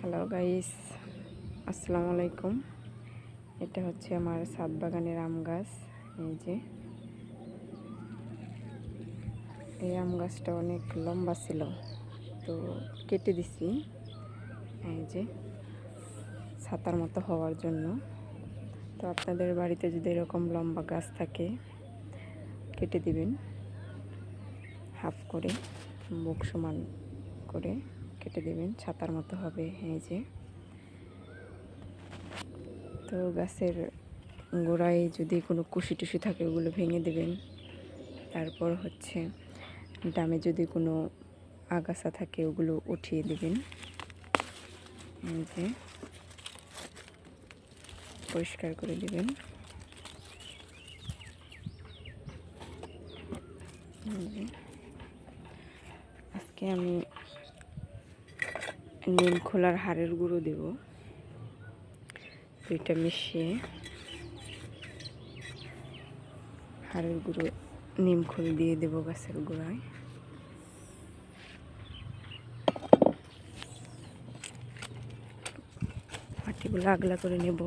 Hello guys, আসসালামু আলাইকুম। এটা হচ্ছে আমার ছাদ বাগানের আম গাছ। এই যে এই আম গাছটা অনেক লম্বা ছিল, তো কেটে দিছি এই যে ছাতার মতো হওয়ার জন্য। তো আপনাদের বাড়িতে যদি এরকম লম্বা গাছ থাকে কেটে দিবেন, হাফ করে মুখ সমান করে কেটে দিবেন, ছাতার মতো হবে। এই যে তো গাছের গোড়ায় যদি কোনো কুশি টুসি থাকে ওগুলো ভেঙে দেবেন। তারপর হচ্ছে ডামে যদি কোনো আগাছা থাকে ওগুলো উঠিয়ে দেবেন। এই যে পরিষ্কার করে দেবেন। আজকে আমি নিম খোলার হাড়ের গুঁড়ো দেব, দুইটা মিশিয়ে হাড়ের গুঁড়ো নিম খোল দিয়ে দেব গাছের গোড়ায়। মাটিগুলো আগলা করে নেব,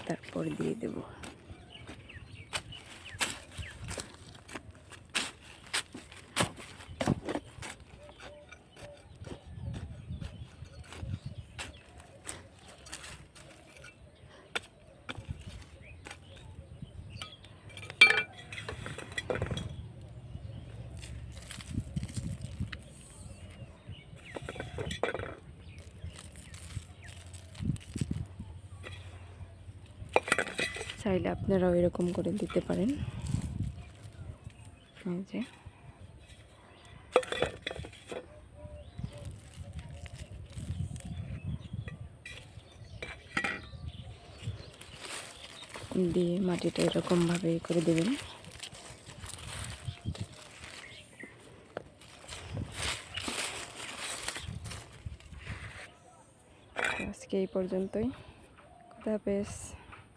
তারপর দিয়ে দেব। চাইলে আপনারাও এরকম করে দিতে পারেন। এই যে দিয়ে মাটিটা এরকমভাবে করে দেবেন। আজকে এই পর্যন্তই। খুদা হাফেজ।